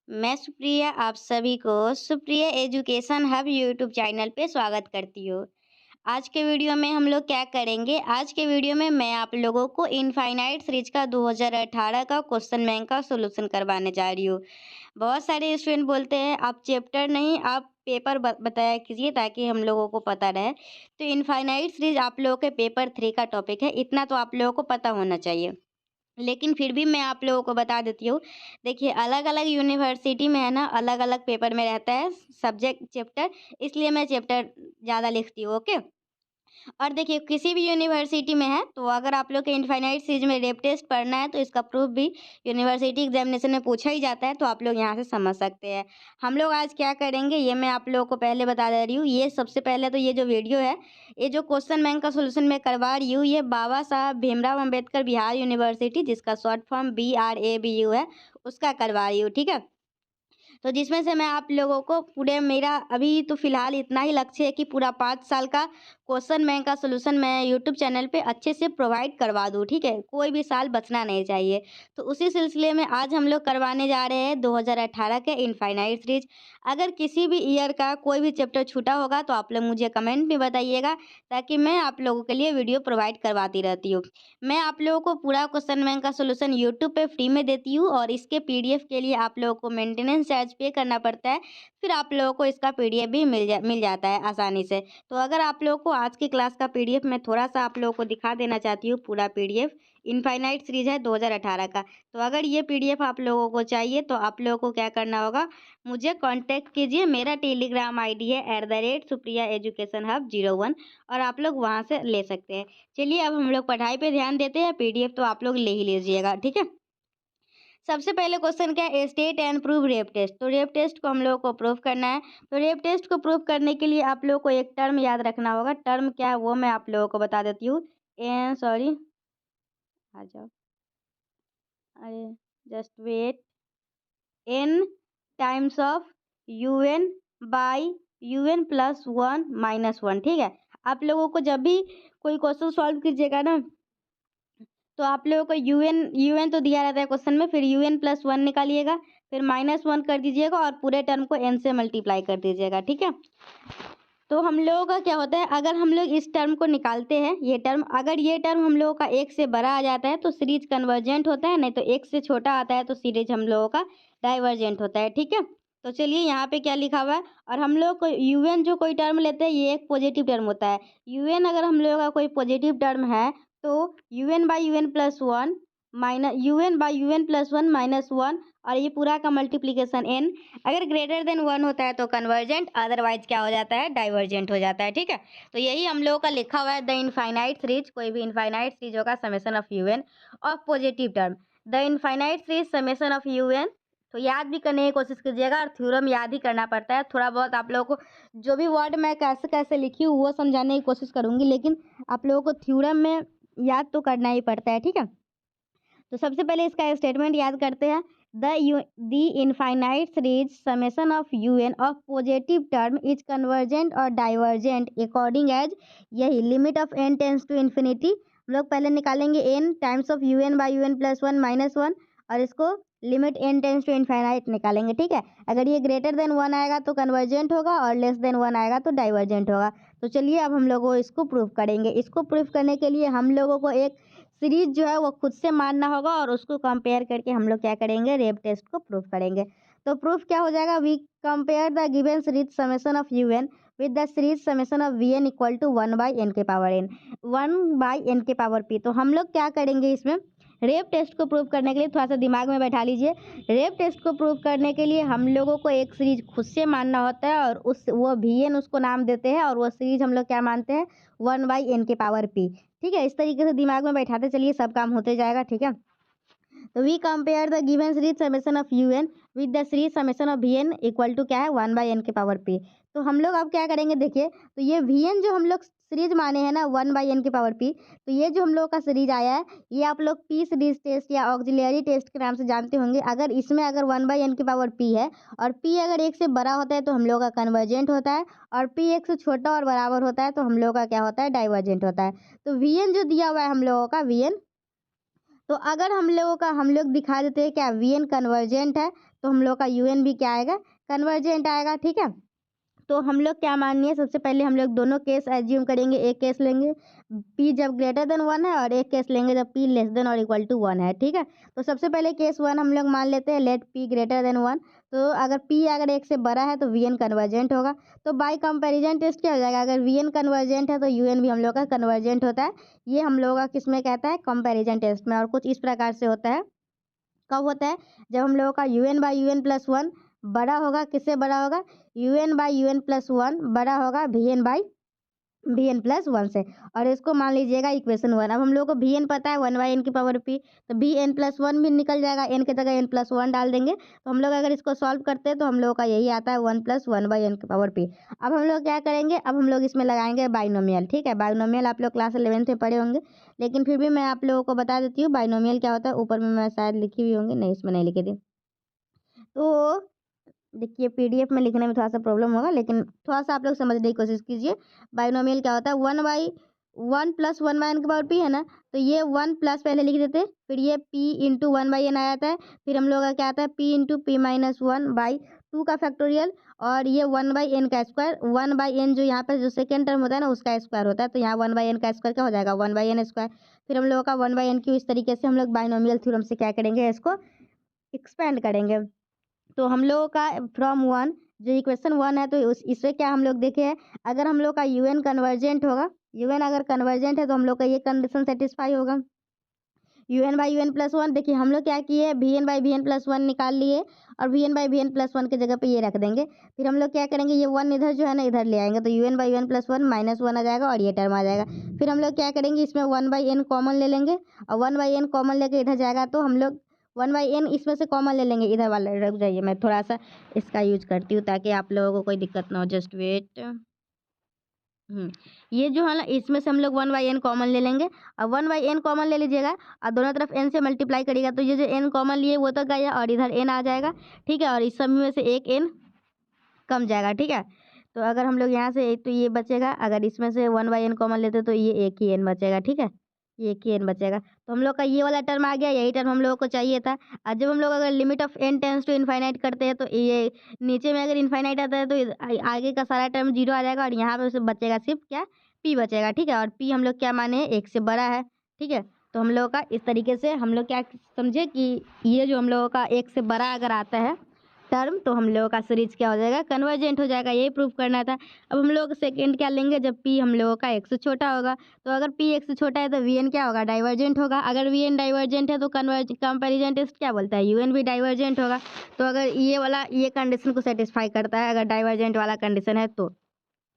मैं सुप्रिया आप सभी को Supriya education hub YouTube channel पे स्वागत करती हूँ। आज के वीडियो में हम लोग क्या करेंगे, आज के वीडियो में मैं आप लोगों को इनफाइनाइट सीरीज का 2018 का क्वेश्चन बैंक का सॉल्यूशन करवाने जा रही हूँ। बहुत सारे स्टूडेंट बोलते हैं आप चैप्टर नहीं आप पेपर बताया कीजिए ताकि हम लोगों को पता रहे। तो इनफाइनाइट सीरीज आप लोगों के पेपर 3 का टॉपिक है, इतना तो आप लोगों को पता होना चाहिए। लेकिन फिर भी मैं आप लोगों को बता देती हूँ। देखिए अलग-अलग यूनिवर्सिटी में है ना, अलग-अलग पेपर में रहता है सब्जेक्ट चैप्टर, इसलिए मैं चैप्टर ज़्यादा लिखती हूँ, ओके? और देखिए किसी भी यूनिवर्सिटी में है तो अगर आप लोग के इनफाइनाइट सीरीज में रेप टेस्ट पढ़ना है तो इसका प्रूफ भी यूनिवर्सिटी एग्जामिनेशन में पूछा ही जाता है, तो आप लोग यहाँ से समझ सकते हैं। हम लोग आज क्या करेंगे ये मैं आप लोगों को पहले बता दे रही हूँ। ये सबसे पहले तो ये जो वीडियो है, ये जो क्वेश्चन बैंक का सोल्यूशन मैं करवा रही हूँ, ये बाबा साहब भीमराव अम्बेडकर बिहार यूनिवर्सिटी जिसका शॉर्ट फॉर्म BRABU है, उसका करवा रही हूँ, ठीक है? तो जिसमें से मैं आप लोगों को पूरे मेरा अभी तो फ़िलहाल इतना ही लक्ष्य है कि पूरा 5 साल का क्वेश्चन बैंक का सॉल्यूशन मैं यूट्यूब चैनल पे अच्छे से प्रोवाइड करवा दूँ, ठीक है? कोई भी साल बचना नहीं चाहिए। तो उसी सिलसिले में आज हम लोग करवाने जा रहे हैं 2018 के इनफाइनाइट सीरीज़। अगर किसी भी ईयर का कोई भी चैप्टर छूटा होगा तो आप लोग मुझे कमेंट में बताइएगा ताकि मैं आप लोगों के लिए वीडियो प्रोवाइड करवाती रहती हूँ। मैं आप लोगों को पूरा क्वेश्चन बैंक का सॉल्यूशन यूट्यूब पे फ्री में देती हूँ और इसके PDF के लिए आप लोगों को मेंटेनेंस चार्ज पे करना पड़ता है। फिर आप लोगों को इसका PDF भी मिल जाता है आसानी से। तो अगर आप लोगों को आज की क्लास का PDF मैं थोड़ा-सा आप लोगों को दिखा देना चाहती हूँ पूरा PDF इनफाइनाइट सीरीज़ है 2018 का। तो अगर ये PDF आप लोगों को चाहिए तो आप लोगों को क्या करना होगा, मुझे कॉन्टैक्ट कीजिए। मेरा टेलीग्राम आईडी है @supriyaeducationhub01 और आप लोग वहाँ से ले सकते हैं। चलिए अब हम लोग पढ़ाई पे ध्यान देते हैं, PDF तो आप लोग ले ही लीजिएगा, ठीक है? सबसे पहले क्वेश्चन क्या है, state and prove Raabe's test. तो रेप टेस्ट को हम लोगों को प्रूव करना है। तो रेप टेस्ट को प्रूव करने के लिए आप लोगों को एक टर्म याद रखना होगा। टर्म क्या है वो मैं आप लोगों को बता देती हूँ। सॉरी, आ जाओ, अरे just wait. N times of UN by UN plus 1 minus 1, ठीक है? आप लोगों को जब भी कोई क्वेश्चन सॉल्व कीजिएगा ना, तो आप लोगों को UN तो दिया रहता है क्वेश्चन में, फिर UN प्लस 1 निकालिएगा, फिर माइनस 1 कर दीजिएगा और पूरे टर्म को n से मल्टीप्लाई कर दीजिएगा, ठीक है? तो हम लोगों का क्या होता है, अगर हम लोग इस टर्म को निकालते हैं, ये टर्म अगर ये टर्म हम लोगों का 1 से बड़ा आ जाता है तो सीरीज कन्वर्जेंट होता है, नहीं तो 1 से छोटा आता है तो सीरीज हम लोगों का डाइवर्जेंट होता है, ठीक है? तो चलिए यहाँ पे क्या लिखा हुआ है, और हम लोग को UN जो कोई टर्म लेते हैं ये एक पॉजिटिव टर्म होता है। UN अगर हम लोगों का कोई पॉजिटिव टर्म है तो UN by UN plus 1 minus UN by UN plus 1 minus 1 और ये पूरा का मल्टीप्लिकेशन n अगर ग्रेटर देन 1 होता है तो कन्वर्जेंट, अदरवाइज क्या हो जाता है, डाइवर्जेंट हो जाता है, ठीक है? तो यही हम लोगों का लिखा हुआ है द इनफाइनाइट सीरीज। कोई भी इनफाइनाइट सीरीज होगा summation of UN of positive term, the infinite series summation of UN। तो याद भी करने की कोशिश कीजिएगा और थ्योरम याद ही करना पड़ता है। थोड़ा बहुत आप लोगों को जो भी वर्ड मैं कैसे कैसे लिखी हूँ वो समझाने की कोशिश करूँगी, लेकिन आप लोगों को थ्योरम में याद तो करना ही पड़ता है, ठीक है? तो सबसे पहले इसका स्टेटमेंट याद करते हैं। The infinite series summation of UN of positive term is convergent और डाइवर्जेंट अकॉर्डिंग एज, यही limit of n tends to infinity. हम लोग पहले निकालेंगे n times of UN by UN plus 1 minus 1 और इसको limit n tends to infinite निकालेंगे, ठीक है? अगर ये ग्रेटर देन 1 आएगा तो कन्वर्जेंट होगा और लेस देन 1 आएगा तो डाइवर्जेंट होगा। तो चलिए अब हम लोग इसको प्रूव करेंगे। इसको प्रूव करने के लिए हम लोगों को एक सीरीज जो है वो खुद से मानना होगा और उसको कंपेयर करके हम लोग क्या करेंगे, रेप टेस्ट को प्रूफ करेंगे। तो प्रूफ क्या हो जाएगा, we compare the given series summation of UN with the series summation of VN equal to 1 by n के पावर n 1 बाई n के पावर p। तो हम लोग क्या करेंगे, इसमें रेप टेस्ट को प्रूव करने के लिए थोड़ा सा दिमाग में बैठा लीजिए। रेप टेस्ट को प्रूव करने के लिए हम लोगों को एक सीरीज खुद से मानना होता है और उस वो VN उसको नाम देते हैं और वो सीरीज हम लोग क्या मानते हैं, 1 बाई n के पावर p, ठीक है? इस तरीके से दिमाग में बैठाते चलिए, सब काम होते जाएगा, ठीक है? तो we compare the given series summation of UN with the series summation of VN equal to क्या है, 1 बाई n के पावर p। तो हम लोग अब क्या करेंगे, देखिए तो ये VN जो हम लोग सीरीज माने हैं ना 1 बाई n के पावर p, तो ये जो हम लोग का सीरीज आया है ये आप लोग P सीरीज टेस्ट या ऑक्सिलरी टेस्ट के नाम से जानते होंगे। अगर इसमें अगर 1 बाई n के पावर p है और p अगर 1 से बड़ा होता है तो हम लोग का कन्वर्जेंट होता है और p 1 से छोटा और बराबर होता है तो हम लोग का क्या होता है, डाइवर्जेंट होता है। तो VN जो दिया हुआ है हम लोगों का VN, तो अगर हम लोग दिखा देते हैं क्या VN कन्वर्जेंट है, तो हम लोग का UN भी क्या आएगा, कन्वर्जेंट आएगा। ठीक है, तो हम लोग क्या माननी है, सबसे पहले हम लोग दोनों केस एज्यूम करेंगे। एक केस लेंगे P जब ग्रेटर देन 1 है और एक केस लेंगे जब P लेस देन और इक्वल टू 1 है। ठीक है, तो सबसे पहले केस 1 हम लोग मान लेते हैं, लेट P ग्रेटर देन 1। तो अगर P अगर 1 से बड़ा है तो VN कन्वर्जेंट होगा। तो बाय कंपैरिजन टेस्ट क्या हो जाएगा, अगर VN कन्वर्जेंट है तो UN भी हम लोग का कन्वर्जेंट होता है। ये हम लोग का किस में कहता है, कंपैरिजन टेस्ट में। और कुछ इस प्रकार से होता है, कब होता है, जब हम लोगों का UN/UN+1 बड़ा होगा, किससे बड़ा होगा, UN/UN+1 बड़ा होगा VN/VN+1 से। और इसको मान लीजिएगा इक्वेशन 1। अब हम लोग को VN पता है 1/n की पावर p, तो VN+1 भी निकल जाएगा, n की जगह n+1 डाल देंगे। तो हम लोग अगर इसको सॉल्व करते हैं तो हम लोग का यही आता है 1 + 1/n की पावर p। अब हम लोग क्या करेंगे, अब हम लोग इसमें लगाएंगे बाइनोमियल। ठीक है, बाइनोमियल आप लोग क्लास 11th में पढ़े होंगे, लेकिन फिर भी मैं आप लोगों को बता देती हूँ बाइनोमियल क्या होता है। ऊपर में मैं शायद लिखी हुई होंगी, नहीं इसमें नहीं लिखी थी। तो देखिए PDF में लिखने में थोड़ा सा प्रॉब्लम होगा, लेकिन थोड़ा सा आप लोग समझने की कोशिश कीजिए। बाइनोमियल क्या होता है, 1 + 1/n की पावर p है ना, तो ये 1 प्लस पहले लिख देते, फिर ये p इंटू 1/n आ जाता है। फिर हम लोग का क्या आता है, p इंटू p-1/2 का फैक्टोरियल, और ये 1/n का स्क्वायर। 1/n जो यहाँ पर जो सेकेंड टर्म होता है ना, उसका स्क्वायर होता है, तो यहाँ 1/n का स्क्वायर क्या हो जाएगा, 1/n स्क्वायर। फिर हम लोगों का 1/n क्यू। इस तरीके से हम लोग बाइनोमियल थ्योरम से क्या करेंगे, इसको एक्सपेंड करेंगे। तो हम लोगों का फ्रॉम 1 जो इक्वेशन 1 है, तो इससे क्या हम लोग देखे हैं, अगर हम लोग का UN कन्वर्जेंट होगा, UN अगर कन्वर्जेंट है तो हम लोग का ये कंडीशन सेटिस्फाई होगा। UN/UN+1, देखिए हम लोग क्या किए, VN/VN+1 निकाल लिए, और VN/VN+1 की जगह पे ये रख देंगे। फिर हम लोग क्या करेंगे, ये 1 इधर जो है ना इधर ले आएंगे, तो UN/UN+1 -1 आ जाएगा और ये टर्म आ जाएगा। फिर हम लोग क्या करेंगे, इसमें 1/n कॉमन ले लेंगे, और 1/n कॉमन लेके इधर जाएगा, तो हम लोग 1/n इसमें से कॉमन ले लेंगे, इधर वाला। रुक जाइए, मैं थोड़ा सा इसका यूज करती हूँ ताकि आप लोगों को कोई दिक्कत ना हो। Just wait. ये जो है ना, इसमें से हम लोग 1/n कॉमन ले लेंगे, और 1/n कॉमन ले लीजिएगा, और दोनों तरफ n से मल्टीप्लाई करिएगा, तो ये जो n कॉमन लिए वो तो गया, और इधर n आ जाएगा। ठीक है, और इस सब में से एक n कम जाएगा। ठीक है, तो अगर हम लोग यहाँ से, तो ये बचेगा, अगर इसमें से 1/n कॉमन लेते तो ये एक ही n बचेगा। ठीक है, ये एक ही n बचेगा, तो हम लोग का ये वाला टर्म आ गया, यही टर्म हम लोगों को चाहिए था। और जब हम लोग अगर limit of n tends to infinite करते हैं, तो ये नीचे में अगर इनफाइनाइट आता है तो आगे का सारा टर्म 0 आ जाएगा, और यहाँ पे से बचेगा सिर्फ क्या, p बचेगा। ठीक है, और p हम लोग क्या माने, 1 से बड़ा है। ठीक है, तो हम लोगों का इस तरीके से हम लोग क्या समझे कि ये जो हम लोगों का 1 से बड़ा अगर आता है टर्म, तो हम लोगों का सीरीज क्या हो जाएगा, कन्वर्जेंट हो जाएगा। यही प्रूफ करना था। अब हम लोग सेकंड क्या लेंगे, जब p हम लोगों का 1 से छोटा होगा, तो अगर p 1 से छोटा है तो VN क्या होगा, डाइवर्जेंट होगा। अगर VN डाइवर्जेंट है तो कंपैरिजन टेस्ट क्या बोलता है, UN भी डाइवर्जेंट होगा। तो अगर ये वाला ये कंडीशन को सेटिस्फाई करता है, अगर डाइवर्जेंट वाला कंडीशन है, तो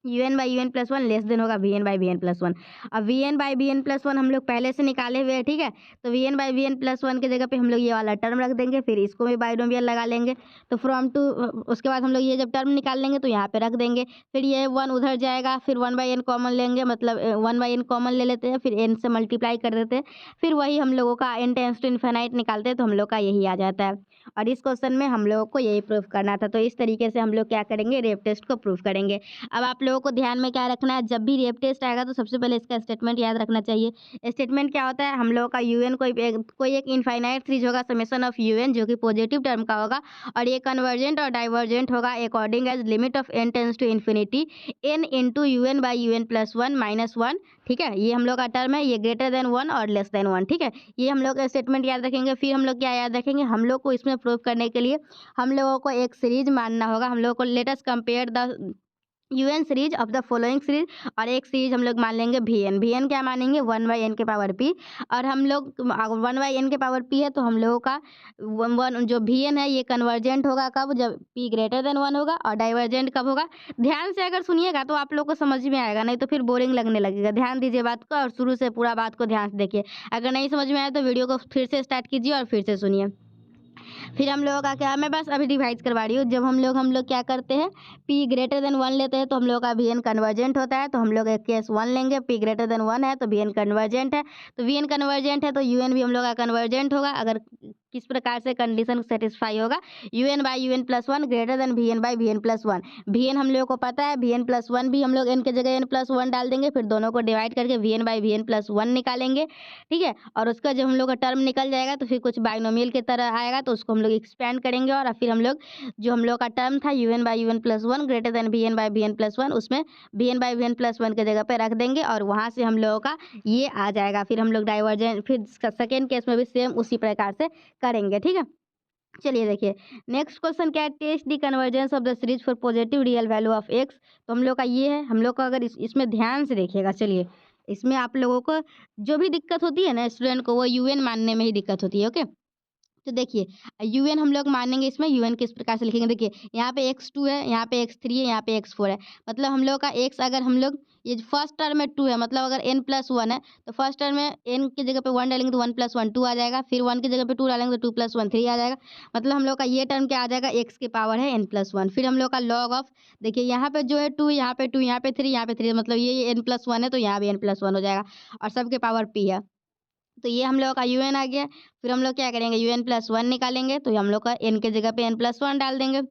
UN/UN+1 लेस देन होगा VN/VN+1। अब VN/VN+1 हम लोग पहले से निकाले हुए हैं। ठीक है, तो VN/VN+1 की जगह पे हम लोग ये वाला टर्म रख देंगे, फिर इसको भी बाइनोमियल लगा लेंगे। तो फ्रॉम टू, उसके बाद हम लोग ये जब टर्म निकाल लेंगे तो यहाँ पे रख देंगे, फिर ये 1 उधर जाएगा, फिर 1/n कॉमन लेंगे, मतलब 1/n कॉमन ले लेते हैं, फिर n से मल्टीप्लाई कर देते हैं, फिर वही हम लोगों का n टेंस टू इनफाइनाइट निकालते हैं, तो हम लोग का यही आ जाता है। और इस क्वेश्चन में हम लोगों को यही प्रूफ करना था। तो इस तरीके से हम लोग क्या करेंगे, रेप टेस्ट को प्रूफ करेंगे। अब आप लोगों को ध्यान में क्या रखना है, जब भी रेप टेस्ट आएगा तो सबसे पहले इसका स्टेटमेंट याद रखना चाहिए। स्टेटमेंट क्या होता है, हम लोगों का UN कोई एक इनफाइनाइट सीरीज होगा, समेशन ऑफ UN, जो कि पॉजिटिव टर्म का होगा, और ये कन्वर्जेंट और डाइवर्जेंट होगा according as limit of n tends to infinity n into UN/UN+1 -1। ठीक है, ये हम लोग का टर्म है, ये ग्रेटर देन 1 और लेस देन 1। ठीक है, ये हम लोग स्टेटमेंट याद रखेंगे। फिर हम लोग क्या याद रखेंगे, हम लोग को इसमें प्रूव करने के लिए हम लोगों को एक सीरीज मानना होगा। हम लोगों को let us compare the UN series of the following series, और एक सीरीज हम लोग मान लेंगे VN क्या मानेंगे, 1/n के पावर p। और हम लोग 1/n के पावर p है, तो हम लोगों का 1 जो VN है ये कन्वर्जेंट होगा कब, जब p ग्रेटर देन 1 होगा, और डाइवर्जेंट कब होगा। ध्यान से अगर सुनिएगा तो आप लोग को समझ में आएगा, नहीं तो फिर बोरिंग लगने लगेगा। ध्यान दीजिए बात को, और शुरू से पूरा बात को ध्यान से देखिए। अगर नहीं समझ में आया तो वीडियो को फिर से स्टार्ट कीजिए और फिर से सुनिए। फिर हम लोगों का क्या, मैं बस अभी डिवाइड करवा रही हूँ। जब हम लोग क्या करते हैं, p ग्रेटर देन 1 लेते हैं, तो हम लोग का VN कन्वर्जेंट होता है। तो हम लोग एक केस 1 लेंगे, p ग्रेटर देन 1 है तो VN कन्वर्जेंट है, तो VN कन्वर्जेंट है तो UN भी हम लोग का कन्वर्जेंट होगा। अगर किस प्रकार से कंडीशन सेटिस्फाई होगा, un by un plus one greater than vn by vn plus one. vn हम लोगों को पता है, vn प्लस वन भी हम लोग n के जगह n प्लस वन डाल देंगे, फिर दोनों को डिवाइड करके vn by vn plus one निकालेंगे, ठीक है। और उसका जब हम लोग का टर्म निकल जाएगा तो फिर कुछ बाइनोमियल की तरह आएगा, तो उसको हम लोग एक्सपेंड करेंगे और फिर हम लोग जो हम लोग का टर्म था un by un plus one greater than vn by vn plus one, उसमें vn by vn plus one की जगह पे रख देंगे और वहाँ से हम लोगों का ये आ जाएगा। फिर हम लोग डाइवर्जेंट, फिर सेकेंड केस में भी सेम उसी प्रकार से करेंगे, ठीक है। चलिए देखिए नेक्स्ट क्वेश्चन क्या है, test the convergence of the series for positive real value of x. तो हम लोग का ये है, हम लोग का अगर इसमें ध्यान से देखिएगा, चलिए इसमें आप लोगों को जो भी दिक्कत होती है ना स्टूडेंट को, वो यूएन मानने में ही दिक्कत होती है, ओके। तो देखिए यूएन हम लोग मानेंगे, इसमें यूएन किस प्रकार से लिखेंगे, देखिए यहाँ पे x2 है, यहाँ पे x3 है, यहाँ पे x4 है, मतलब हम लोग का x अगर हम लोग ये फर्स्ट टर्म में 2 है, मतलब अगर n प्लस वन है तो फर्स्ट टर्म में n की जगह पे 1 डालेंगे तो 1 प्लस वन 2 आ जाएगा, फिर 1 की जगह पे 2 डालेंगे तो 2 प्लस वन 3 आ जाएगा, मतलब हम लोग का ये टर्म क्या आ जाएगा, x की पावर है n प्लस वन। फिर हम लोग का लॉग ऑफ, देखिए यहाँ पे जो है 2, यहाँ पे 2, यहाँ पे 3, यहाँ पे 3, मतलब ये n प्लस वन है तो यहाँ भी n प्लस वन हो जाएगा और सबके पावर p है, तो ये हम लोग का un आ गया। फिर हम लोग क्या करेंगे, un प्लस वन निकालेंगे, तो हम लोग का n के जगह पे n प्लस वन डाल देंगे,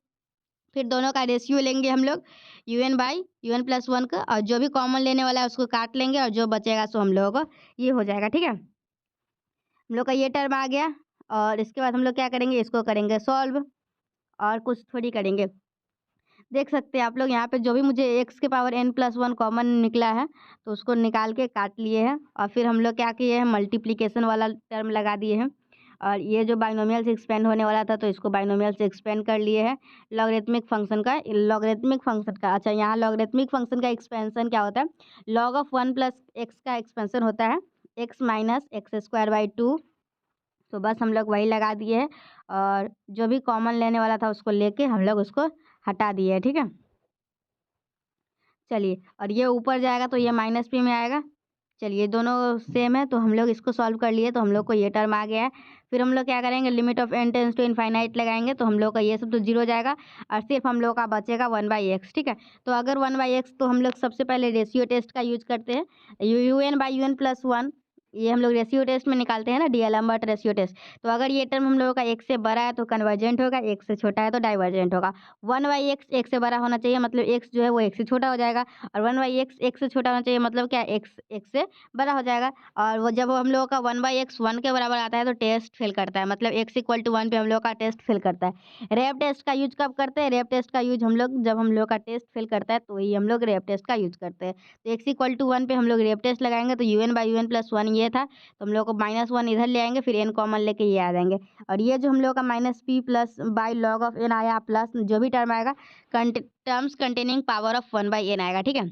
फिर दोनों का रेशियो लेंगे हम लोग un by un plus one का, और जो भी कॉमन लेने वाला है उसको काट लेंगे और जो बचेगा सो हम लोगों को ये हो जाएगा, ठीक है। हम लोग का ये टर्म आ गया और इसके बाद हम लोग क्या करेंगे, इसको करेंगे सॉल्व और कुछ थोड़ी करेंगे। देख सकते हैं आप लोग यहाँ पे जो भी मुझे x के power n plus one common निकला है तो उसको निकाल के काट लिए हैं और फिर हम लोग क्या किए हैं, मल्टीप्लिकेशन वाला टर्म लगा दिए हैं और ये जो बाइनोमियल से एक्सपेंड होने वाला था तो इसको बाइनोमियल से एक्सपेंड कर लिए हैं। लॉगरिथमिक फंक्शन का अच्छा, यहाँ लॉगरिथमिक फंक्शन का एक्सपेंशन क्या होता है, log of one plus x का एक्सपेंशन होता है x minus x square by two, तो बस हम लोग वही लगा दिए हैं और जो भी कॉमन लेने वाला था उसको लेके हम लोग उसको हटा दिए, ठीक है। चलिए और ये ऊपर जाएगा तो ये माइनस p में आएगा, चलिए दोनों सेम है तो हम लोग इसको सॉल्व कर लिए, तो हम लोग को ये टर्म आ गया है। फिर हम लोग क्या करेंगे, limit of n tends to infinite लगाएंगे तो हम लोग का ये सब तो जीरो हो जाएगा और सिर्फ हम लोग का बचेगा 1/x, ठीक है। तो अगर 1/x तो हम लोग सबसे पहले रेशियो टेस्ट का यूज करते हैं, un by un plus one, ये हम लोग रेशियो टेस्ट में निकालते हैं ना, डीएलएम्बर्ट रेशियो टेस्ट। तो अगर ये टर्म हम लोगों का एक से बड़ा है तो कन्वर्जेंट होगा, एक से छोटा है तो डाइवर्जेंट होगा। 1/x एक से बड़ा होना चाहिए, मतलब x जो है वो एक से छोटा हो जाएगा, और 1/x एक से छोटा होना चाहिए, मतलब क्या, x एक से बड़ा हो जाएगा। और वो जब हम लोगों का 1/x 1 के बराबर आता है तो टेस्ट फेल करता है, मतलब x इक्वल टू 1 पे हम लोग का टेस्ट फेल करता है। रैप टेस्ट का यूज कब करते हैं, रैप टेस्ट का यूज हम लोग जब हम लोग का टेस्ट फेल करता है तो ही हम लोग रैप टेस्ट का यूज करते हैं। तो x इक्वल टू 1 पे हम लोग रैप टेस्ट लगाएंगे तो un by un plus one ये था, तो हम लोग को -1 इधर ले आएंगे, फिर n कॉमन लेके ये आ जाएंगे और ये जो हम लोग का -p plus by log of n आया प्लस जो भी टर्म आएगा terms containing power of 1/n आएगा, ठीक है।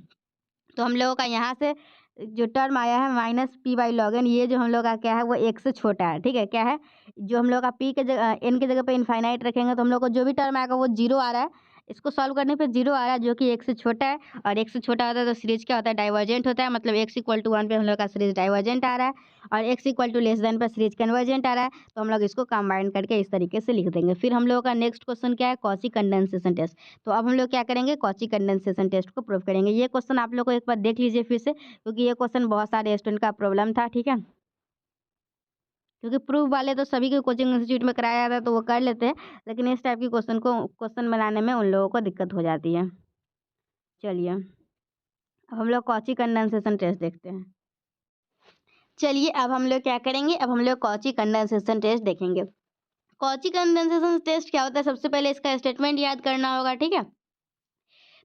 तो हम लोगों का यहाँ से जो टर्म आया है -p बाई लॉग n, ये जो हम लोग का क्या है वो एक से छोटा है, ठीक है। क्या है, जो हम लोग का p के जगह n के जगह पे इनफाइनाइट रखेंगे तो हम लोग को जो भी टर्म आएगा वो जीरो आ रहा है, इसको सॉल्व करने पे जीरो आ रहा है जो कि एक से छोटा है, और एक से छोटा होता है तो सीरीज क्या होता है, डाइवर्जेंट होता है, मतलब x इक्वल टू 1 पे हम लोग का सीरीज डाइवर्जेंट आ रहा है और x equal to less than पे सीरीज कन्वर्जेंट आ रहा है, तो हम लोग इसको कंबाइन करके इस तरीके से लिख देंगे। फिर हम लोगों का नेक्स्ट क्वेश्चन क्या है, कॉची कंडेंसेशन टेस्ट। तो अब हम लोग क्या करेंगे, कॉची कंडेंसेशन टेस्ट को प्रूव करेंगे। ये क्वेश्चन आप लोग को एक बार देख लीजिए फिर से, क्योंकि ये क्वेश्चन बहुत सारे स्टूडेंट का प्रॉब्लम था, ठीक है। क्योंकि प्रूफ वाले तो सभी के कोचिंग इंस्टीट्यूट में कराया जाता है तो वो कर लेते हैं, लेकिन इस टाइप की क्वेश्चन बनाने में उन लोगों को दिक्कत हो जाती है। चलिए अब हम लोग कॉची कंडेंसेशन टेस्ट देखते हैं। चलिए अब हम लोग क्या करेंगे, अब हम लोग कॉची कंडेंसेशन टेस्ट देखेंगे। कॉची कंडेंसेशन टेस्ट क्या होता है, सबसे पहले इसका स्टेटमेंट याद करना होगा, ठीक है।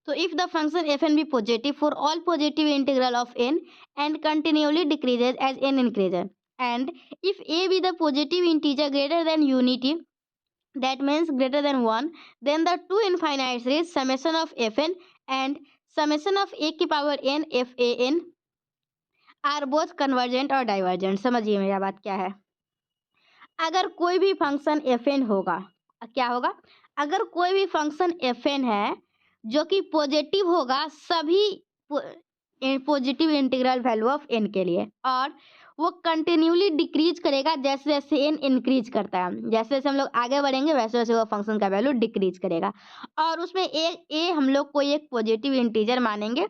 तो if the function f n be positive for all positive integral of n and continuously decreases as n increases, and if a be the positive integer greater than unity, that means greater than 1, then the two infinite series summation of fn and summation of a की power n f a n are both convergent और divergent। समझिए मेरा बात क्या है, अगर कोई भी फंक्शन एफ एन होगा, क्या होगा, अगर कोई भी फंक्शन एफ एन है जो कि पॉजिटिव होगा सभी positive integral value of n के लिए, और वो कंटिन्यूली डिक्रीज करेगा जैसे जैसे एन इंक्रीज करता है, जैसे जैसे हम लोग आगे बढ़ेंगे वैसे वैसे वो फंक्शन का वैल्यू डिक्रीज करेगा, और उसमें ए हम लोग कोई एक पॉजिटिव इंटीजर मानेंगे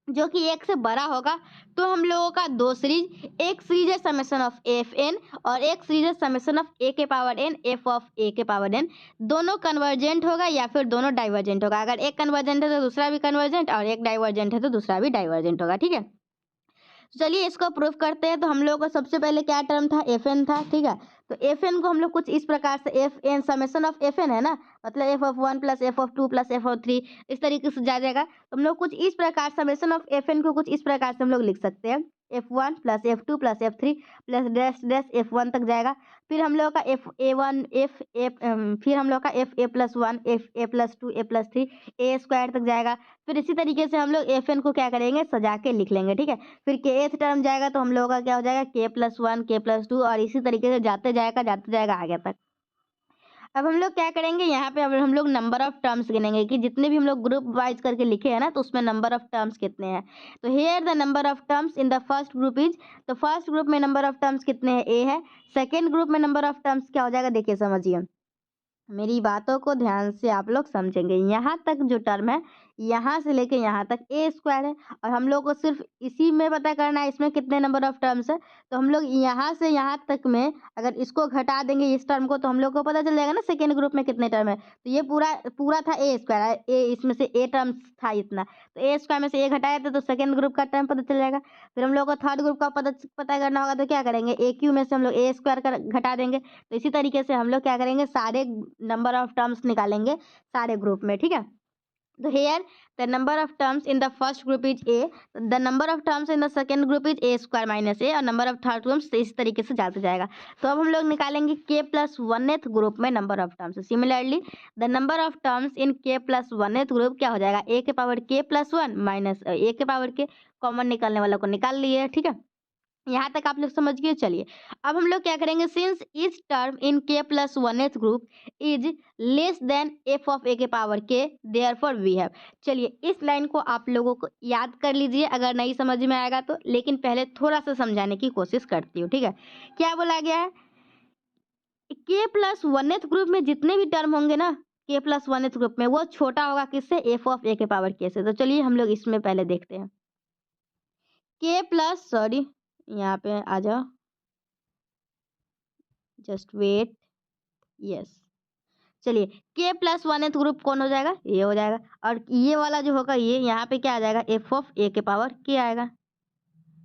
जो कि 1 से बड़ा होगा, तो हम लोगों का 2 सीरीज, एक सीरीज है समेशन ऑफ एफ एन और एक सीरीज है समेशन ऑफ ए के पावर एन एफ ऑफ ए के पावर एन। दोनों कन्वर्जेंट होगा या फिर दोनों डाइवर्जेंट होगा। अगर एक कन्वर्जेंट है तो दूसरा भी कन्वर्जेंट, और एक डाइवर्जेंट है तो दूसरा भी डाइवर्जेंट होगा। ठीक है, तो चलिए इसको प्रूफ करते हैं। तो हम लोगों को सबसे पहले क्या टर्म था, एफ एन था। ठीक है, तो एफ एन को हम लोग कुछ इस प्रकार से, f n summation of f n है ना, मतलब f of 1 plus f of 2 plus f of 3, इस तरीके से जा जाएगा। तो हम लोग कुछ इस प्रकार समेशन ऑफ एफ एन को कुछ इस प्रकार से हम लोग लिख सकते हैं, F1 plus F2 plus F3 plus dash dash F1 तक जाएगा। फिर हम लोग का F A one F F फिर हम लोग का F A plus 1 F A plus 2 A plus 3 A square तक जाएगा। फिर इसी तरीके से हम लोग एफ एन को क्या करेंगे, सजा के लिख लेंगे। ठीक है, फिर के एथ टर्म जाएगा तो हम लोगों का क्या हो जाएगा, के प्लस 1 के प्लस 2, और इसी तरीके से जाते जाएगा आगे तक। अब हम लोग क्या करेंगे, यहाँ पे अब हम लोग नंबर ऑफ टर्म्स गिनेंगे कि जितने भी हम लोग ग्रुप वाइज करके लिखे हैं ना, तो उसमें नंबर ऑफ टर्म्स कितने हैं। तो here the number of terms in the first group is, तो फर्स्ट ग्रुप में नंबर ऑफ टर्म्स कितने हैं, ए है। सेकेंड ग्रुप में नंबर ऑफ टर्म्स क्या हो जाएगा, देखिए समझिए, मेरी बातों को ध्यान से आप लोग समझेंगे। यहाँ तक जो टर्म है, यहाँ से लेके यहाँ तक ए स्क्वायर है, और हम लोग को सिर्फ इसी में पता करना है इसमें कितने नंबर ऑफ टर्म्स है। तो हम लोग यहाँ से यहाँ तक में अगर इसको घटा देंगे इस टर्म को, तो हम लोग को पता चल जाएगा ना सेकेंड ग्रुप में कितने टर्म है। तो ये पूरा पूरा था ए स्क्वायर, ए इसमें से ए टर्म्स था इतना, तो ए स्क्वायर में से ए घटाया था तो सेकेंड ग्रुप का टर्म पता चल जाएगा। फिर हम लोग को थर्ड ग्रुप का पता करना होगा, तो क्या करेंगे, ए क्यू में से हम लोग ए स्क्वायर का घटा देंगे। तो इसी तरीके से हम लोग क्या करेंगे, सारे नंबर ऑफ टर्म्स निकालेंगे सारे ग्रुप में। ठीक है, तो here the number of terms in the first group is a, the number of terms in the second group is a square minus a, और number of third terms इस तरीके से जाते जाएगा। तो अब हम लोग निकालेंगे k प्लस 1th ग्रुप में number of terms. Similarly the number of terms in k plus 1th group क्या हो जाएगा, a के power k plus 1 minus a के पावर k, कॉमन निकालने वाला को निकाल लिए। ठीक है, यहाँ तक आप लोग समझ गए। चलिए अब हम लोग क्या करेंगे, सिंस इस टर्म इन के plus 1th group is less than F of ए के पावर के, देयरफॉर वी हैव। चलिए इस लाइन को आप लोगों को याद कर लीजिए अगर नहीं समझ में आएगा तो, लेकिन पहले थोड़ा सा समझाने की कोशिश करती हूँ। ठीक है, क्या बोला गया है, के प्लस 1th ग्रुप में जितने भी टर्म होंगे ना, के प्लस 1th ग्रुप में, वो छोटा होगा किससे, एफ ऑफ ए के पावर के से। तो चलिए हम लोग इसमें पहले देखते हैं, के प्लस, सॉरी यहाँ पे आ जाओ, जस्ट वेट, यस। चलिए के प्लस 1th ग्रुप कौन हो जाएगा, ये हो जाएगा, और ये वाला जो होगा ये यहाँ पे क्या आ जाएगा, एफ ऑफ ए के पावर के आएगा।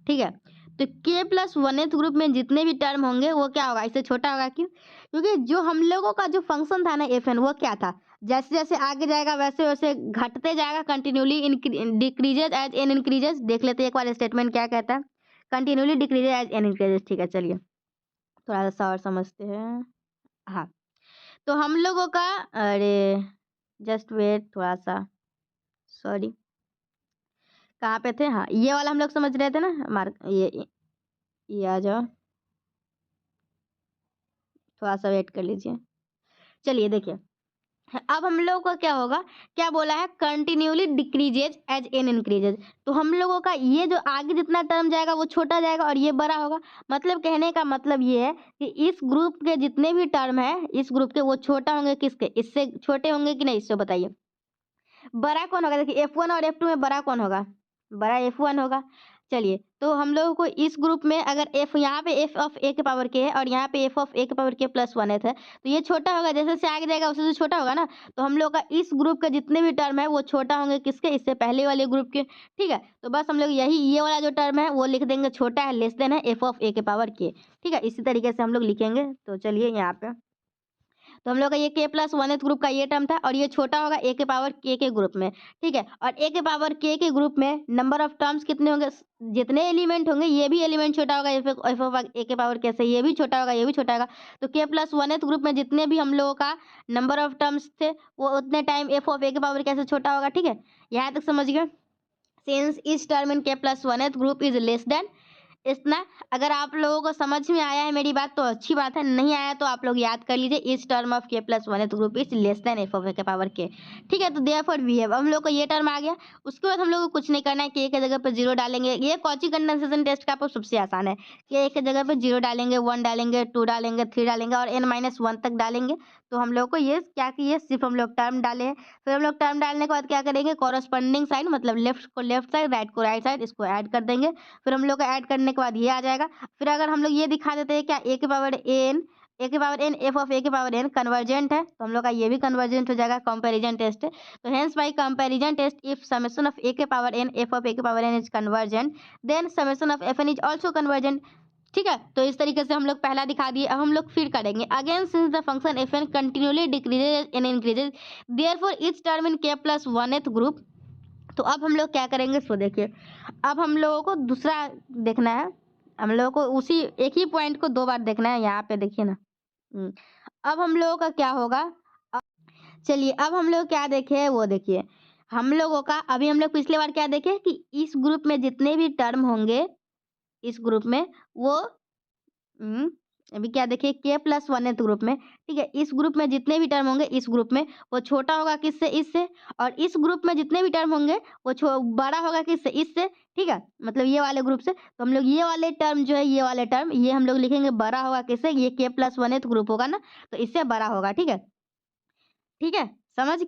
ठीक है, तो के प्लस 1th ग्रुप में जितने भी टर्म होंगे वो क्या होगा, इससे छोटा होगा। क्यों, क्योंकि जो हम लोगों का जो फंक्शन था ना एफ एन, वो क्या था, जैसे जैसे आगे जाएगा वैसे वैसे घटते जाएगा, continuously decreases as n increases. देख लेते हैं एक बार स्टेटमेंट क्या कहता है, continuously decreases as n increases. ठीक है, चलिए थोड़ा सा और समझते हैं। हाँ, तो हम लोगों का, अरे जस्ट वेट थोड़ा सा, सॉरी कहाँ पे थे, हाँ ये वाला हम लोग समझ रहे थे ना, मार्क ये आ जाओ, थोड़ा सा वेट कर लीजिए। चलिए देखिए अब हम लोगों का क्या होगा, क्या बोला है, continuously decreases as n increases. तो हम लोगों का ये जो आगे जितना टर्म जाएगा वो छोटा जाएगा और ये बड़ा होगा। मतलब कहने का मतलब ये है कि इस ग्रुप के जितने भी टर्म है इस ग्रुप के, वो छोटा होंगे किसके, इससे छोटे होंगे कि नहीं, इससे बताइए। बड़ा कौन होगा, देखिए F1 और F2 में बड़ा कौन होगा, बड़ा F1 होगा। चलिए तो हम लोगों को इस ग्रुप में अगर f, यहाँ पे f ऑफ a के पावर k है और यहाँ पे f ऑफ a के पावर k प्लस 1th है, तो ये छोटा होगा, जैसे जैसे आगे जाएगा उससे छोटा होगा ना। तो हम लोग का इस ग्रुप के जितने भी टर्म है वो छोटा होंगे किसके, इससे पहले वाले ग्रुप के। ठीक है, तो बस हम लोग यही ये वाला जो टर्म है वो लिख देंगे, छोटा है, लेस देन है f ऑफ a के पावर k। ठीक है, इसी तरीके से हम लोग लिखेंगे। तो चलिए यहाँ पे, तो हम लोग का ये के प्लस 1th ग्रुप का ये टर्म था और ये छोटा होगा ए के पावर के ग्रुप में। ठीक है, और ए के पावर के ग्रुप में नंबर ऑफ टर्म्स कितने होंगे, जितने एलिमेंट होंगे ये भी एलिमेंट छोटा होगा, एफ ऑफ ए के पावर कैसे, ये भी छोटा होगा, ये भी छोटा होगा। तो के प्लस 1th ग्रुप में जितने भी हम लोगों का नंबर ऑफ टर्म्स थे वो उतने टाइम एफ ऑफ ए के पावर कैसे छोटा होगा। ठीक है, यहाँ तक समझ गए। सिंस इस टर्म इन के plus 1th group is less then, इतना अगर आप लोगों को समझ में आया है मेरी बात तो अच्छी बात है, नहीं आया तो आप लोग याद कर लीजिए, इस term of k plus 1th group is less than F of ए के पावर के। ठीक है, तो देयरफॉर वी हैव, हम लोग को ये टर्म आ गया। उसके बाद हम लोग को कुछ नहीं करना है, के की जगह पे 0 डालेंगे। ये कॉची कंडेंसेशन टेस्ट का आपको सबसे आसान है, के की जगह पे 0 डालेंगे, 1 डालेंगे, 2 डालेंगे, 3 डालेंगे और n-1 तक डालेंगे तो हम लोग को ये क्या किए, सिर्फ हम लोग टर्म डाले हैं। फिर हम लोग टर्म डालने के बाद क्या करेंगे, कॉरस्पॉन्डिंग साइड मतलब लेफ्ट को लेफ्ट साइड, राइट को राइट साइड, इसको ऐड कर देंगे। फिर हम लोग का ऐड करने के बाद ये आ जाएगा। फिर अगर हम लोग ये दिखा देते हैं क्या, ए के पावर एन, ए के पावर एन, एफ ऑफ ए के पावर एन कन्वर्जेंट है, तो हम लोग का ये भी कन्वर्जेंट हो जाएगा, कंपैरिजन टेस्ट है। तो hence by comparison test if summation of ए के पावर एन, एफ ऑफ ए के power n is convergent, then summation of f n is also convergent. ठीक है, तो इस तरीके से हम लोग पहला दिखा दिए। अब हम लोग फिर करेंगे, again since the function f n continuously decreases and increases therefore each term in के प्लस वनथ ग्रुप। तो अब हम लोग क्या करेंगे, सो देखिए, अब हम लोगों को दूसरा देखना है, हम लोगों को उसी एक ही पॉइंट को दो बार देखना है। यहाँ पे देखिए ना, अब हम लोगों का क्या होगा, चलिए अब हम लोग क्या देखे वो देखिए, हम लोगों का अभी हम लोग पिछले बार क्या देखे कि इस ग्रुप में जितने भी टर्म होंगे, इस ग्रुप में वो अभी क्या देखिए, के प्लस वन ग्रुप में, ठीक है, इस ग्रुप में जितने भी टर्म होंगे इस ग्रुप में वो छोटा होगा किससे, इससे, और इस ग्रुप में जितने भी टर्म होंगे वो बड़ा होगा किससे, इससे। ठीक है, मतलब ये वाले ग्रुप से। तो हम लोग ये वाले टर्म जो है, ये वाले टर्म ये हम लोग लिखेंगे बड़ा होगा किससे, ये के प्लस वन ग्रुप होगा ना, तो इससे बड़ा होगा। ठीक है, ठीक है, समझ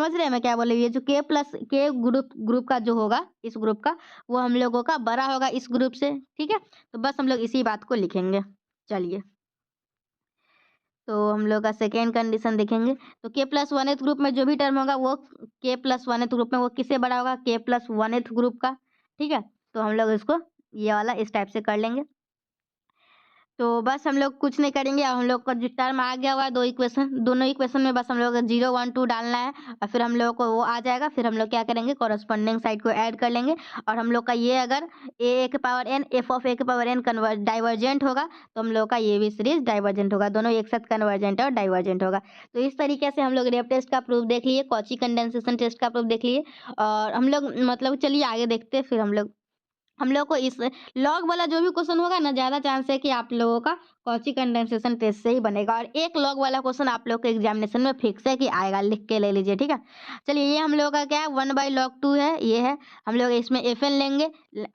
रहे हैं मैं क्या बोल रही हूँ, ये जो के प्लस के ग्रुप का जो होगा, इस ग्रुप का, वो हम लोगों का बड़ा होगा इस ग्रुप से। ठीक है, तो बस हम लोग इसी बात को लिखेंगे। चलिए, तो हम लोग का सेकेंड कंडीशन देखेंगे। तो के प्लस वन ग्रुप में जो भी टर्म होगा वो के प्लस वन ग्रुप में वो किससे बड़ा होगा, के प्लस वन ग्रुप का। ठीक है, तो हम लोग इसको ये वाला इस टाइप से कर लेंगे। तो बस हम लोग कुछ नहीं करेंगे। अब हम लोग का जो टर्म आ गया हुआ है, दो इक्वेशन, दोनों इक्वेशन में बस हम लोग 0 1 2 डालना है, और फिर हम लोग को वो आ जाएगा। फिर हम लोग क्या करेंगे, कॉरस्पॉन्डिंग साइड को ऐड कर लेंगे। और हम लोग का ये अगर ए के पावर एन, एफ ऑफ ए के पावर एन डाइवर्जेंट होगा, तो हम लोग का ये भी सीरीज डाइवर्जेंट होगा, दोनों एक साथ कन्वर्जेंट और डाइवर्जेंट होगा। तो इस तरीके से हम लोग रेप टेस्ट का प्रूफ देख लिए, कॉची कंडेंसेशन टेस्ट का प्रूफ देख लिए, और हम लोग मतलब चलिए आगे देखते हैं। फिर हम लोग को इस लॉग वाला जो भी क्वेश्चन होगा ना, ज़्यादा चांस है कि आप लोगों का कॉची कंडेंसेशन टेस्ट से ही बनेगा, और एक लॉग वाला क्वेश्चन आप लोग के एग्जामिनेशन में फिक्स है कि आएगा, लिख के ले लीजिए। ठीक है, चलिए, ये हम लोगों का क्या है, 1/log 2 है, ये है। हम लोग इसमें एफ एन लेंगे,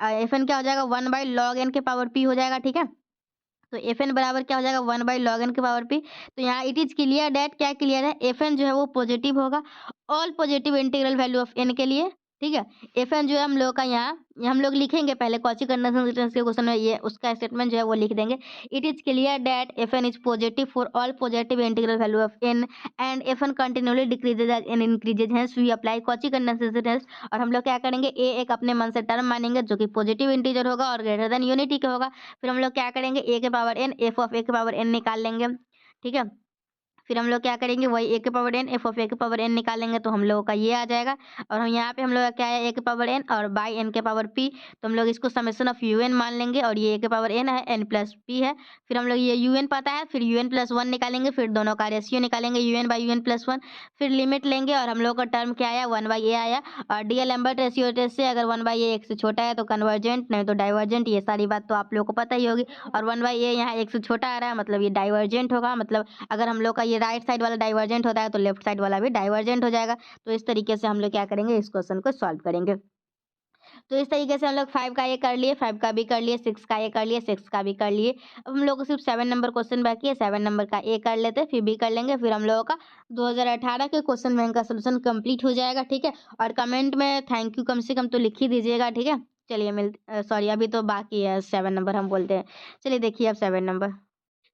एफ एन क्या हो जाएगा, 1/log n के पावर p हो जाएगा। ठीक है, तो एफ एन बराबर क्या हो जाएगा, 1/log n के पावर p। तो यहाँ इट इज क्लियर डेट, क्या क्लियर है, एफ एन जो है वो पॉजिटिव होगा all positive integral value of n के लिए। ठीक है, एफ एन जो है हम लोग का यहाँ हम लोग लिखेंगे पहले कॉची कंडेंसेशन के क्वेश्चन में, ये उसका स्टेटमेंट जो है वो लिख देंगे। It is clear that f n is positive for all positive integral value of n and f n continuously decreases as n increases, hence we apply Cauchy condensation test. और हम लोग क्या करेंगे, ए एक अपने मन से टर्म मानेंगे जो कि पॉजिटिव इंटीजर होगा और ग्रेटर देन यूनिटी का होगा। फिर हम लोग क्या करेंगे, ए के पावर एन, एफ ऑफ ए के पावर एन निकाल लेंगे। ठीक है, फिर हम लोग क्या करेंगे, वही ए के पावर एन, एफ ऑफ ए के पावर एन निकालेंगे, तो हम लोगों का ये आ जाएगा। और हम यहाँ पे हम लोग का क्या है, ए के पावर एन और बाई एन के पावर पी, तो हम लोग इसको समेशन ऑफ यू एन मान लेंगे, और ये ए के पावर एन है, एन प्लस पी है। फिर हम लोग ये यू एन पता है, फिर यू एन प्लस वन निकालेंगे, फिर दोनों का रेशियो निकालेंगे, u n by u n plus one. फिर लिमिट लेंगे, और हम लोग का टर्म क्या आया, 1/a आया। और डी एल एम्बर्ट रेशियो टेस्ट से अगर 1/a एक से छोटा है तो कन्वर्जेंट, नहीं तो डाइवर्जेंट, ये सारी बात तो आप लोगों को पता ही होगी। और 1/a यहाँ एक से छोटा आ रहा है, मतलब ये डाइवर्जेंट होगा, मतलब अगर हम लोग का ये राइट साइड वाला डाइवर्जेंट होता है तो लेफ्ट साइड वाला भी डाइवर्जेंट हो जाएगा। तो इस तरीके से हम लोग क्या करेंगे, इस क्वेश्चन को सॉल्व करेंगे। तो इस तरीके से हम लोग 5 का ये कर लिए, 5 का भी कर लिए, 6 का ये कर लिए, 6 का भी कर लिए। अब हम लोग को सिर्फ 7 नंबर क्वेश्चन बाकी है, 7 नंबर का ए कर लेते हैं, फिर बी कर लेंगे, फिर हम लोगों का 2018 के क्वेश्चन बैंक का सोल्यूशन कंप्लीट हो जाएगा। ठीक है, और कमेंट में थैंक यू कम से कम तो लिख ही दीजिएगा। ठीक है, चलिए सॉरी, अभी तो बाकी है 7 नंबर हम बोलते हैं। चलिए देखिए अब 7 नंबर,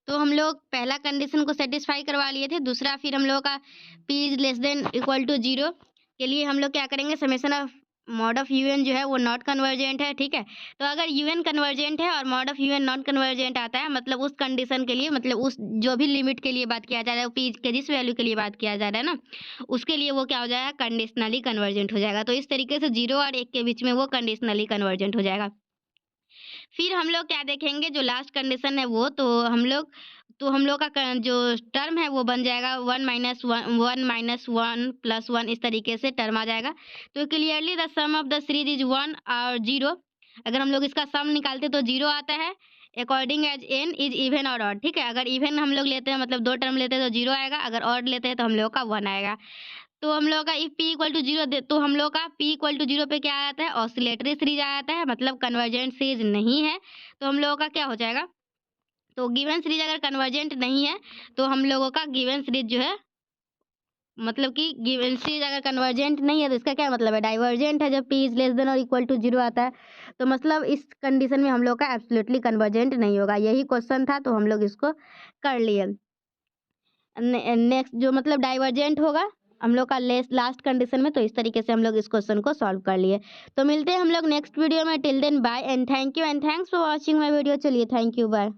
तो हम लोग पहला कंडीशन को सेटिस्फाई करवा लिए थे। दूसरा फिर हम लोगों का p is less than equal to 0 के लिए हम लोग क्या करेंगे, summation of mod of u n जो है वो नॉट कन्वर्जेंट है। ठीक है, तो अगर यू एन कन्वर्जेंट है और mod of u n not convergent आता है, मतलब उस कंडीशन के लिए, मतलब उस जो भी लिमिट के लिए बात किया जा रहा है, पी के जिस वैल्यू के लिए बात किया जा रहा है ना, उसके लिए वो क्या हो जाएगा, कंडीशनली कन्वर्जेंट हो जाएगा। तो इस तरीके से 0 और 1 के बीच में वो कंडीशनली कन्वर्जेंट हो जाएगा। फिर हम लोग क्या देखेंगे, जो लास्ट कंडीशन है वो, तो हम लोग का जो टर्म है वो बन जाएगा 1 - 1 + 1 इस तरीके से टर्म आ जाएगा। तो clearly the sum of the series is 1 और 0। अगर हम लोग इसका सम निकालते तो 0 आता है। According as n is even और ऑड। ठीक है, अगर इवन हम लोग लेते हैं, मतलब दो टर्म लेते हैं तो 0 आएगा, अगर ऑड लेते हैं तो हम लोग का 1 आएगा। तो हम लोग का इफ p इक्वल टू 0 तो हम लोग का p इक्वल टू 0 पे क्या आ जाता है, ऑसिलेटरी सीरीज आ जाता है, मतलब कन्वर्जेंट सीरीज नहीं है। तो हम लोगों का क्या हो जाएगा, तो गिवन सीरीज अगर कन्वर्जेंट नहीं है तो हम लोगों का गिवन सीरीज जो है मतलब कि गिवन सीरीज अगर कन्वर्जेंट नहीं है तो इसका क्या मतलब है, डाइवर्जेंट है जब p इज लेस देन और इक्वल टू 0 आता है। तो मतलब इस कंडीशन में हम लोग का एब्सोल्युटली कन्वर्जेंट नहीं होगा। यही क्वेश्चन था तो हम लोग इसको कर लिए। नेक्स्ट जो मतलब डाइवर्जेंट होगा हम लोग का लेस लास्ट कंडीशन में, तो इस तरीके से हम लोग इस क्वेश्चन को सॉल्व कर लिए। तो मिलते हैं हम लोग नेक्स्ट वीडियो में। Till then bye and thank you and thanks for watching my video. चलिए थैंक यू, बाय।